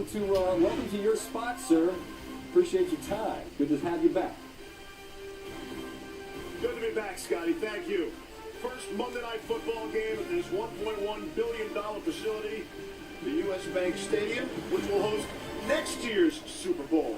welcome to your spot, sir. Appreciate your time. Good to have you back. Good to be back, Scotty. Thank you. First Monday Night Football game at this $1.1 billion facility, the U.S. Bank Stadium, which will host next year's Super Bowl.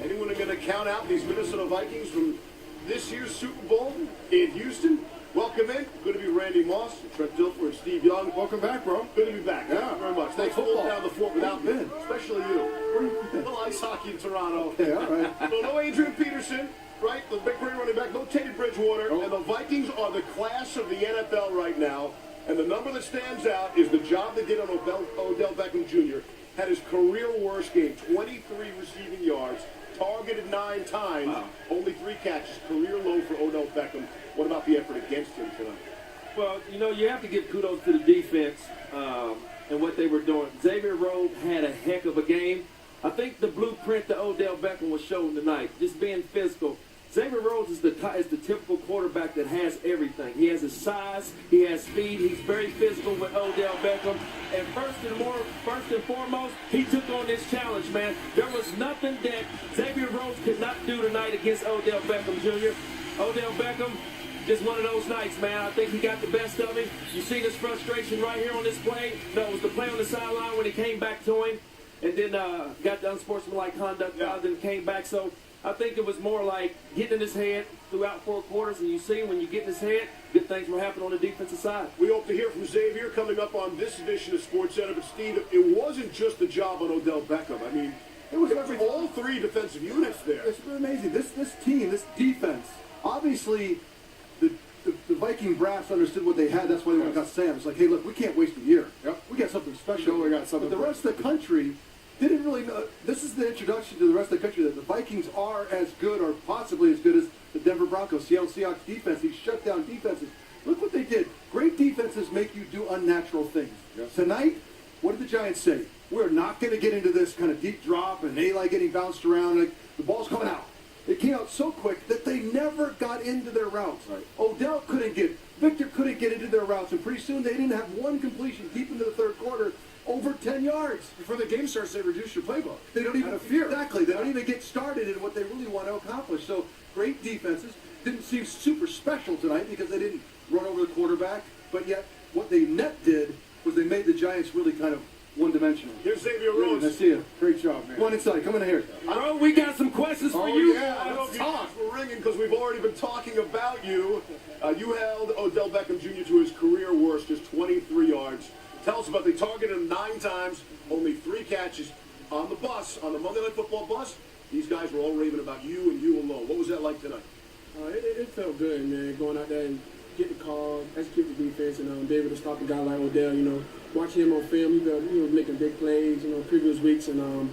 Anyone going to count out these Minnesota Vikings from this year's Super Bowl in Houston? Welcome in. Good to be Randy Moss, Trent Dilfer, and Steve Young. Welcome back, bro. Good to be back. Yeah. Thank you very much. Thanks for holding down the fort without me, especially you. A little ice hockey in Toronto. Yeah, all right. So no Adrian Peterson, right? The big green running back. No Teddy Bridgewater. Oh. And the Vikings are the class of the NFL right now. And the number that stands out is the job they did on Odell Beckham Jr. Had his career worst game, 23 receiving yards, targeted 9 times, Wow. only 3 catches, career low for Odell Beckham. What about the effort against him tonight? Well, you have to give kudos to the defense and what they were doing. Xavier Rhodes had a heck of a game. I think the blueprint that Odell Beckham was showing tonight, just being physical. Xavier Rhodes is the typical quarterback that has everything. He has his size, he has speed, he's very physical with Odell Beckham. And first and foremost, he took on this challenge, man. There was nothing that Xavier Rhodes could not do tonight against Odell Beckham Jr. Odell Beckham, just one of those nights, man. I think he got the best of him. You seen his frustration right here on this play. No, it was the play on the sideline when he came back to him and then got the unsportsmanlike conduct out and came back. So I think it was more like getting in his head throughout 4 quarters, and you see when you get in his head, good things will happen on the defensive side. We hope to hear from Xavier coming up on this edition of SportsCenter. But Steve, it wasn't just the job on Odell Beckham. I mean, it was all 3 defensive units there. It's been amazing. This team, this defense, obviously the Viking brass understood what they had. That's why they went and got Sam. It's like, hey, look, we can't waste a year. Yep. We got something special. We got something but the rest of the country didn't really know. This is the introduction to the rest of the country that the Vikings are as good or possibly as good as the Denver Broncos, Seattle Seahawks defense. These shutdown defenses. Look what they did. Great defenses make you do unnatural things. Yes. Tonight, what did the Giants say? We're not going to get into this kind of deep drop and they like getting bounced around. Like, the ball's coming out. It came out so quick that they never got into their routes. Right. Odell Victor couldn't get into their routes, and pretty soon they didn't have one completion deep into the third quarter, over 10 yards. Before the game starts, they reduce your playbook. They don't even Out of fear. Exactly. They don't even get started in what they really want to accomplish. So great defenses. Didn't seem super special tonight because they didn't run over the quarterback, but yet what they net did was they made the Giants really kind of one-dimensional. Here's Xavier Rhodes. I see you. Great job, man. Come on inside. Come in here. Bro, we got some questions for you. Yeah, I hope you guys were ringing because we've already been talking about you. You held Odell Beckham Jr. to his career worst, just 23 yards. Tell us about they targeted him 9 times, only 3 catches on the bus, on the Monday Night Football bus. These guys were all raving about you and you alone. What was that like tonight? It felt good, man, going out there and get the call, execute the defense, and be able to stop a guy like Odell. Watching him on film, he was making big plays, previous weeks, and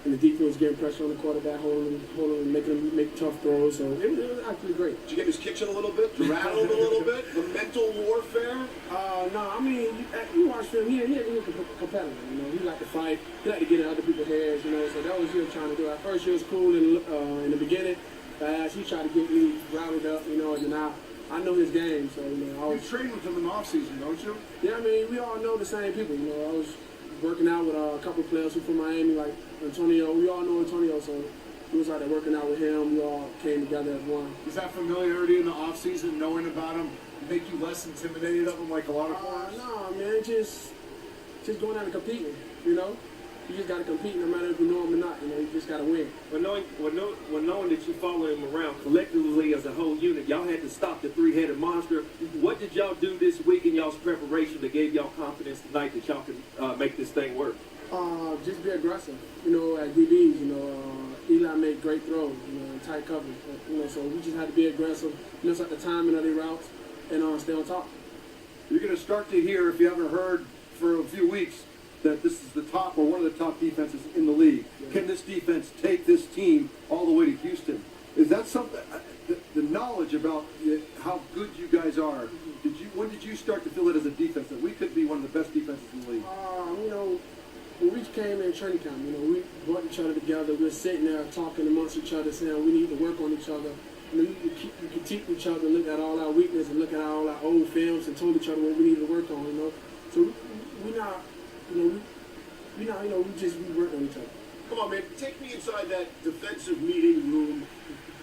the defense getting pressure on the quarterback, holding him, making him make tough throws. So it was actually great. Did you get his kitchen a little bit? To rattle him a little bit? The mental warfare? No, I mean, you watch film, he was a competitor, He liked to fight. He liked to get in other people's heads, So that was what he was trying to do. At first, he was cool in the beginning. As he tried to get me routed up, and then I know his game, so, You train with him in the offseason, don't you? Yeah, I mean, we all know the same people, I was working out with a couple of players who from Miami, like Antonio. We all know Antonio, so we was out there working out with him. We all came together as one. Is that familiarity in the offseason, knowing about him, make you less intimidated of him like a lot of corners? No, man, just going out and competing, You just got to compete no matter if you know him or not. You just got to win. But knowing that you follow him around collectively as a whole unit, y'all had to stop the 3-headed monster. What did y'all do this week in y'all's preparation that gave y'all confidence tonight that y'all can make this thing work? Just be aggressive. At DBs, Eli made great throws, in tight coverage. So we just had to be aggressive, mess up the timing of the routes, and stay on top. You're going to start to hear, if you haven't heard for a few weeks, that this is the top or one of the top defenses in the league. Yeah. Can this defense take this team all the way to Houston? Is that something, the knowledge about how good you guys are, when did you start to feel it as a defense, that we could be one of the best defenses in the league? When we came in training camp, we brought each other together. We were sitting there talking amongst each other, saying we need to work on each other. You critique each other, look at all our weaknesses, and look at all our old films, and told each other what we need to work on. So we're not, we work on each other. Come on, man. Take me inside that defensive meeting room.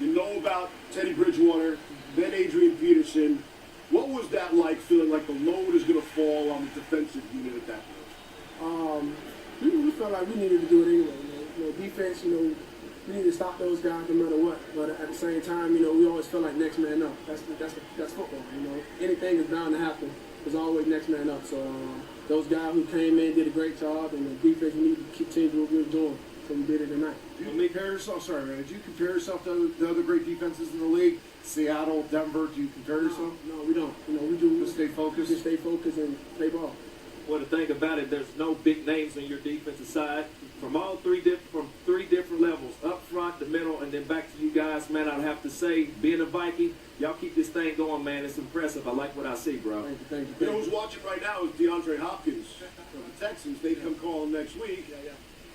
You know about Teddy Bridgewater, then Adrian Peterson. What was that like, feeling like the load is going to fall on the defensive unit at that point? We felt like we needed to do it anyway. Defense, we need to stop those guys no matter what. But at the same time, we always feel like next man up. That's football. Anything is bound to happen. There's always next man up. So those guys who came in did a great job, and the defense, we need to continue what we were doing. So we did it tonight. Do you compare yourself? Sorry, man. Did you compare yourself to the other great defenses in the league? Seattle, Denver. Do you compare yourself? No, we don't. We do. Just stay focused. Just stay focused and play ball. Well, the thing about it, there's no big names on your defensive side from three different levels, up front, the middle, and then back to you guys. Man, I'd have to say, being a Viking, y'all keep this thing going, man. It's impressive. I like what I see, bro. Thank you. You know who's watching right now is DeAndre Hopkins from the Texans. They come calling next week. Yeah.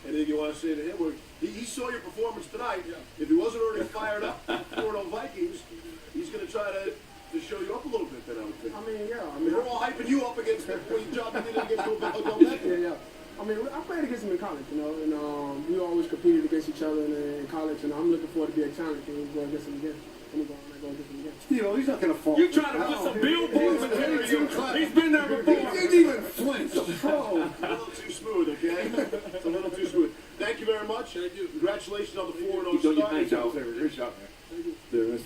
And then you want to say to him, well, he saw your performance tonight. If he wasn't already fired up for the Vikings, he's going to try to show you up a little bit then, I would think. We're all hyping you up against the job you did against Odell Beckham. Yeah. I played against him in college, and we always competed against each other in college, and I'm looking forward to be a challenge and we'll go against him again. I'm going to go against him again. Steve, he's not going to fall. You trying to put some billboards in there? He's been there before. He didn't even flinch. A pro. A little too smooth, okay? It's a little too smooth. Thank you very much. Thank you. Congratulations on the 4-0 Keep doing your start. thing, Joe. Great shot, man.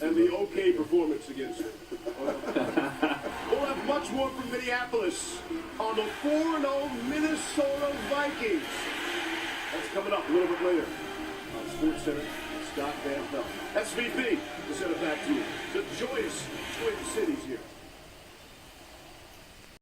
And the okay performance against him. We'll have much more from Minneapolis on the 4-0 Minnesota Vikings. That's coming up a little bit later on Sports Center. Scott Van Pelt. SVP, we'll send it back to you. The joyous Twin Cities here.